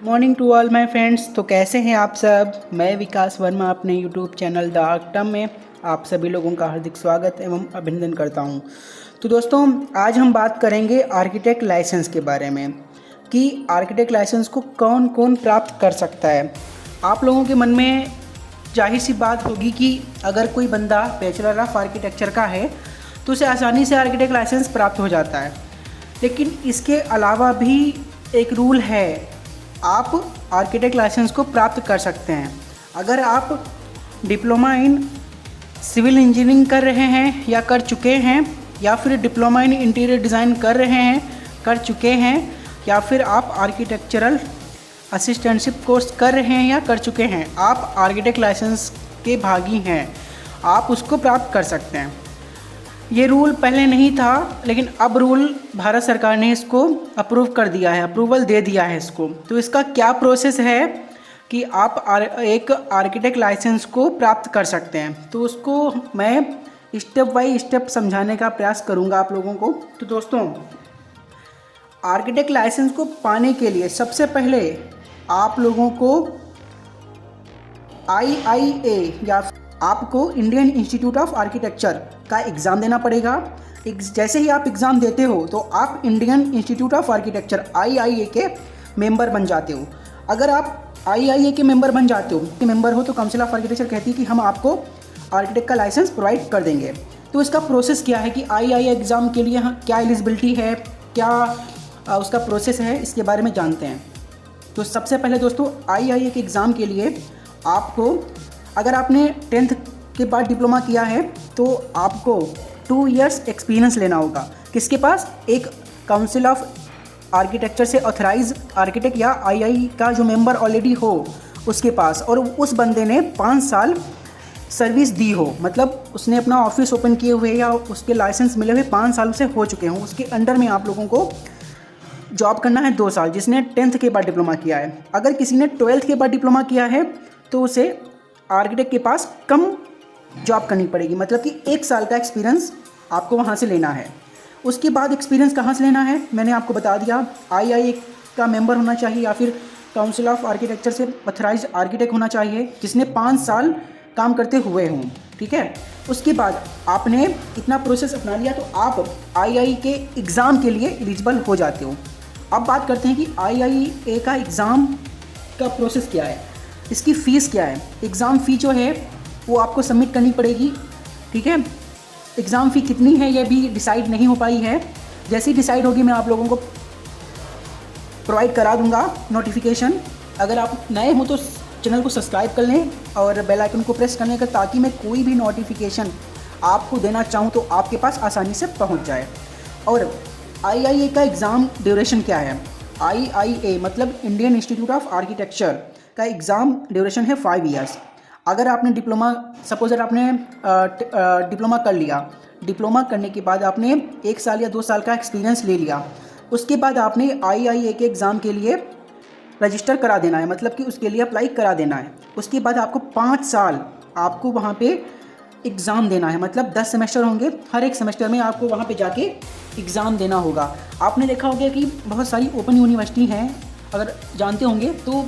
Morning to all my friends. तो कैसे हैं आप सब। मैं विकास वर्मा अपने यूट्यूब चैनल द आर्कटम में आप सभी लोगों का हार्दिक स्वागत एवं अभिनंदन करता हूं। तो दोस्तों, आज हम बात करेंगे आर्किटेक्ट लाइसेंस के बारे में कि आर्किटेक्ट लाइसेंस को कौन कौन प्राप्त कर सकता है। आप लोगों के मन में जाहिर सी बात होगी कि अगर कोई बंदा बैचलर ऑफ आर्किटेक्चर का है तो उसे आसानी से आर्किटेक्ट लाइसेंस प्राप्त हो जाता है, लेकिन इसके अलावा भी एक रूल है। आप आर्किटेक्ट लाइसेंस को प्राप्त कर सकते हैं अगर आप डिप्लोमा इन सिविल इंजीनियरिंग कर रहे हैं या कर चुके हैं, या फिर डिप्लोमा इन इंटीरियर डिज़ाइन कर रहे हैं, कर चुके हैं, या फिर आप आर्किटेक्चरल असिस्टेंटशिप कोर्स कर रहे हैं या कर चुके हैं। आप आर्किटेक्ट लाइसेंस के भागी हैं, आप उसको प्राप्त कर सकते हैं। ये रूल पहले नहीं था, लेकिन अब रूल भारत सरकार ने इसको अप्रूव कर दिया है, अप्रूवल दे दिया है इसको। तो इसका क्या प्रोसेस है कि आप एक आर्किटेक्ट लाइसेंस को प्राप्त कर सकते हैं, तो उसको मैं स्टेप बाय स्टेप समझाने का प्रयास करूंगा आप लोगों को। तो दोस्तों, आर्किटेक्ट लाइसेंस को पाने के लिए सबसे पहले आप लोगों को IIA या आपको इंडियन इंस्टीट्यूट ऑफ आर्किटेक्चर का एग्ज़ाम देना पड़ेगा। जैसे ही आप एग्ज़ाम देते हो तो आप Indian institute of architecture IIA के मेंबर बन जाते हो। अगर आप IIA के मेंबर बन जाते हो तो काउंसिल ऑफ आर्किटेक्चर कहती है कि हम आपको आर्किटेक्ट का लाइसेंस प्रोवाइड कर देंगे। तो इसका प्रोसेस क्या है कि IIA एग्ज़ाम के लिए क्या एलिजिबिलिटी है, क्या उसका प्रोसेस है, इसके बारे में जानते हैं। तो सबसे पहले दोस्तों, IIA के एग्ज़ाम के लिए आपको, अगर आपने 10th के बाद डिप्लोमा किया है तो आपको 2 इयर्स एक्सपीरियंस लेना होगा। किसके पास? एक काउंसिल ऑफ आर्किटेक्चर से ऑथराइज आर्किटेक्ट या IIA का जो मेंबर ऑलरेडी हो उसके पास, और उस बंदे ने 5 साल सर्विस दी हो, मतलब उसने अपना ऑफिस ओपन किए हुए या उसके लाइसेंस मिले हुए 5 साल से हो चुके हों। उसके अंडर में आप लोगों को जॉब करना है 2 साल, जिसने 10th के बाद डिप्लोमा किया है। अगर किसी ने 12th के बाद डिप्लोमा किया है तो उसे आर्किटेक्ट के पास कम जॉब करनी पड़ेगी, मतलब कि 1 साल का एक्सपीरियंस आपको वहाँ से लेना है। उसके बाद एक्सपीरियंस कहाँ से लेना है मैंने आपको बता दिया। IIA का मेंबर होना चाहिए या फिर काउंसिल ऑफ आर्किटेक्चर से ऑथराइज्ड आर्किटेक्ट होना चाहिए जिसने 5 साल काम करते हुए हों, ठीक है। उसके बाद आपने इतना प्रोसेस अपना लिया तो आप IIA के एग्ज़ाम के लिए एलिजिबल हो जाते हो। अब बात करते हैं कि IIA का एग्ज़ाम का प्रोसेस क्या है, इसकी फ़ीस क्या है। एग्ज़ाम फ़ी जो है वो आपको सबमिट करनी पड़ेगी, ठीक है। एग्ज़ाम फ़ी कितनी है ये भी डिसाइड नहीं हो पाई है। जैसी डिसाइड होगी मैं आप लोगों को प्रोवाइड करा दूंगा नोटिफिकेशन। अगर आप नए हो तो चैनल को सब्सक्राइब कर लें और बेल आइकन को प्रेस करने का, ताकि मैं कोई भी नोटिफिकेशन आपको देना चाहूँ तो आपके पास आसानी से पहुँच जाए। और IIA का एग्ज़ाम ड्यूरेशन क्या है। IIA मतलब इंडियन इंस्टीट्यूट ऑफ आर्किटेक्चर का एग्ज़ाम ड्यूरेशन है 5 इयर्स। अगर आपने डिप्लोमा, सपोज अगर आपने डिप्लोमा कर लिया, डिप्लोमा करने के बाद आपने 1 साल या 2 साल का एक्सपीरियंस ले लिया, उसके बाद आपने IIA के एग्ज़ाम के लिए रजिस्टर करा देना है, मतलब कि उसके लिए अप्लाई करा देना है। उसके बाद आपको 5 साल आपको वहाँ पे एग्ज़ाम देना है, मतलब 10 सेमेस्टर होंगे, हर एक सेमेस्टर में आपको वहाँ पे जाके एग्ज़ाम देना होगा। आपने देखा होगा कि बहुत सारी ओपन यूनिवर्सिटी हैं, अगर जानते होंगे तो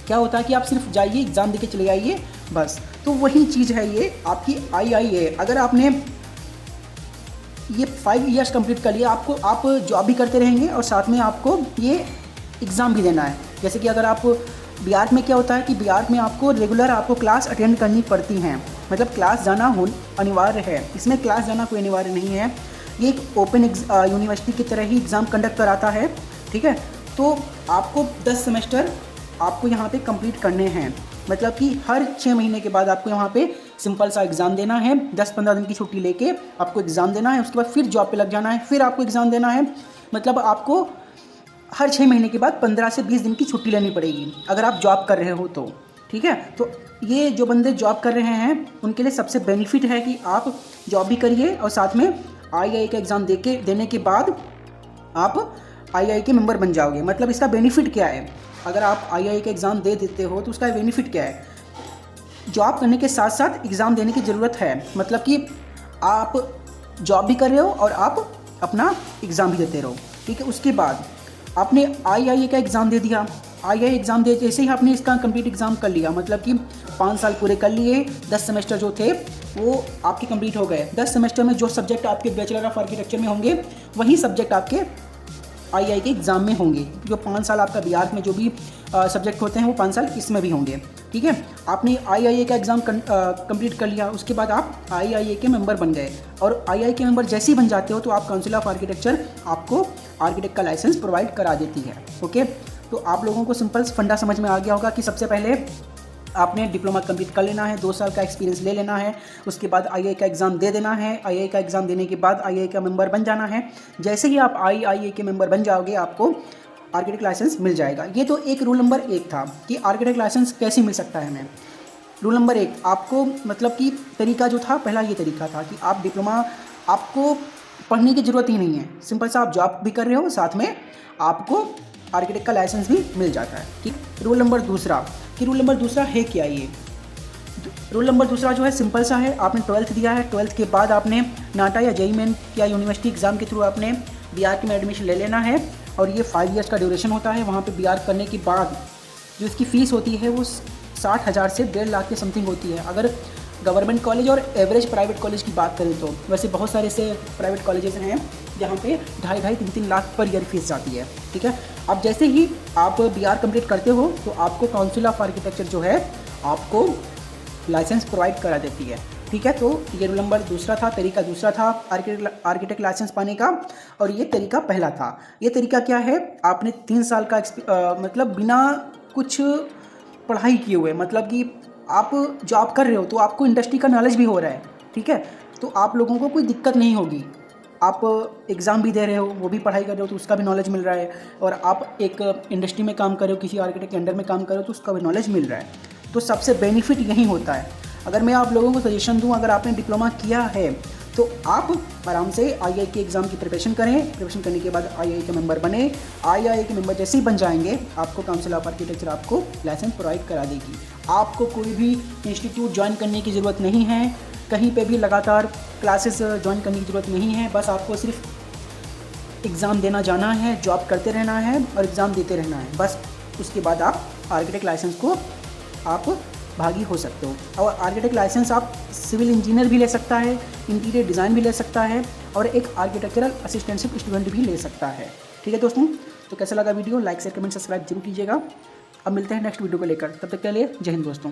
क्या होता है कि आप सिर्फ जाइए एग्ज़ाम देके चले आइए बस। तो वही चीज़ है ये आपकी IIA। अगर आपने ये 5 इयर्स कंप्लीट कर लिया, आप जॉब भी करते रहेंगे और साथ में आपको ये एग्ज़ाम भी देना है। जैसे कि अगर आप बिहार में, क्या होता है कि बिहार में आपको रेगुलर आपको क्लास अटेंड करनी पड़ती हैं, मतलब क्लास जाना अनिवार्य है। इसमें क्लास जाना कोई अनिवार्य नहीं है, ये एक ओपन यूनिवर्सिटी की तरह ही एग्ज़ाम कंडक्ट कराता है, ठीक है। तो आपको 10 सेमेस्टर आपको यहाँ पे कंप्लीट करने हैं, मतलब कि हर 6 महीने के बाद आपको यहाँ पे सिंपल सा एग्ज़ाम देना है। 10-15 दिन की छुट्टी लेके आपको एग्ज़ाम देना है, उसके बाद फिर जॉब पे लग जाना है, फिर आपको एग्ज़ाम देना है। मतलब आपको हर 6 महीने के बाद 15 से 20 दिन की छुट्टी लेनी पड़ेगी अगर आप जॉब कर रहे हो तो, ठीक है। तो ये जो बंदे जॉब कर रहे हैं उनके लिए सबसे बेनिफिट है कि आप जॉब भी करिए और साथ में IIA का एग्ज़ाम देने के बाद आप IIA के मेंबर बन जाओगे। मतलब इसका बेनिफिट क्या है, अगर आप IIA का एग्ज़ाम दे देते हो तो उसका बेनिफिट क्या है। जॉब करने के साथ साथ एग्ज़ाम देने की ज़रूरत है, मतलब कि आप जॉब भी कर रहे हो और आप अपना एग्ज़ाम भी देते रहो, ठीक है। उसके बाद आपने IIA का एग्ज़ाम दे दिया, आई एग्ज़ाम दे जैसे ही आपने इसका कंप्लीट एग्ज़ाम कर लिया, मतलब कि 5 साल पूरे कर लिए, 10 सेमेस्टर जो थे वो आपके कंप्लीट हो गए। 10 सेमेस्टर में जो सब्जेक्ट आपके बैचलर ऑफ आर्किटेक्चर में होंगे वही सब्जेक्ट आपके आई के एग्ज़ाम में होंगे। जो 5 साल आपका बिहार में जो भी सब्जेक्ट होते हैं वो 5 साल इसमें भी होंगे। ठीक है, आपने आई का एग्ज़ाम कंप्लीट कर लिया, उसके बाद आप आई के मेंबर बन गए, और आई के मेंबर जैसे ही बन जाते हो तो आप काउंसिल ऑफ आर्किटेक्चर आपको आर्किटेक्ट का लाइसेंस प्रोवाइड करा देती है। ओके, तो आप लोगों को सिंपल फंडा समझ में आ गया होगा कि सबसे पहले आपने डिप्लोमा कंप्लीट कर लेना है, 2 साल का एक्सपीरियंस ले लेना है, उसके बाद आई का एग्ज़ाम दे देना है, आई का एग्ज़ाम देने के बाद आई का मेंबर बन जाना है। जैसे ही आप आई के मेंबर बन जाओगे आपको आर्किटेक्ट लाइसेंस मिल जाएगा। ये तो एक रूल नंबर 1 था कि आर्किटेक्ट लाइसेंस कैसे मिल सकता है हमें। रूल नंबर 1 आपको मतलब कि तरीका जो था पहला ये तरीका था कि आप डिप्लोमा आपको पढ़ने की ज़रूरत ही नहीं है, सिंपल सा आप जॉब भी कर रहे हो साथ में आपको आर्किटेक्ट का लाइसेंस भी मिल जाता है। ठीक, रूल नंबर दूसरा कि रूल नंबर दूसरा है क्या ये। रूल नंबर दूसरा जो है सिंपल सा है, आपने 12th दिया है, 12th के बाद आपने नाटा या जेईई मेन या यूनिवर्सिटी एग्ज़ाम के थ्रू आपने बीआर में एडमिशन ले लेना है, और ये 5 ईयर्स का ड्यूरेशन होता है। वहाँ पे बीआर करने के बाद जो इसकी फ़ीस होती है वो 60,000 से 1.5 लाख के समथिंग होती है, अगर गवर्नमेंट कॉलेज और एवरेज प्राइवेट कॉलेज की बात करें तो। वैसे बहुत सारे से प्राइवेट कॉलेजेस हैं जहाँ पे 2.5-3 लाख पर ईयर फीस जाती है। ठीक है, अब जैसे ही आप बीआर कंप्लीट करते हो तो आपको काउंसिल ऑफ आर्किटेक्चर जो है आपको लाइसेंस प्रोवाइड करा देती है। ठीक है, तो ये रूल नंबर दूसरा था, तरीका दूसरा था आर्किटेक्ट लाइसेंस पाने का, और ये तरीका पहला था। ये तरीका क्या है, आपने 3 साल का मतलब बिना कुछ पढ़ाई किए हुए, मतलब कि आप जॉब कर रहे हो तो आपको इंडस्ट्री का नॉलेज भी हो रहा है। ठीक है, तो आप लोगों को कोई दिक्कत नहीं होगी। आप एग्ज़ाम भी दे रहे हो, वो भी पढ़ाई कर रहे हो तो उसका भी नॉलेज मिल रहा है, और आप एक इंडस्ट्री में काम कर रहे हो, किसी आर्किटेक्ट के अंडर में काम कर रहे हो तो उसका भी नॉलेज मिल रहा है। तो सबसे बेनिफिट यही होता है। अगर मैं आप लोगों को सजेशन दूं, अगर आपने डिप्लोमा किया है तो आप आराम से आई के एग्ज़ाम की प्रिपरेशन करें। प्रिपरेशन करने के बाद आई के मेंबर बने। आई के मेंबर जैसे ही बन जाएंगे आपको काउंसिल ऑफ आर्किटेक्चर आपको लाइसेंस प्रोवाइड करा देगी। आपको कोई भी इंस्टीट्यूट ज्वाइन करने की ज़रूरत नहीं है, कहीं पे भी लगातार क्लासेस ज्वाइन करने की ज़रूरत नहीं है। बस आपको सिर्फ एग्ज़ाम देना जाना है, जॉब करते रहना है और एग्ज़ाम देते रहना है, बस। उसके बाद आप आर्किटेक्ट लाइसेंस को आप भागी हो सकते हो। और आर्किटेक्ट लाइसेंस आप सिविल इंजीनियर भी ले सकता है, इंटीरियर डिज़ाइन भी ले सकता है, और एक आर्किटेक्चरल असिस्टेंटशिप स्टूडेंट भी ले सकता है। ठीक है दोस्तों, तो कैसा लगा video, like share comment subscribe जरूर कीजिएगा। अब मिलते हैं नेक्स्ट वीडियो को लेकर, तब तक के लिए जय हिंद दोस्तों।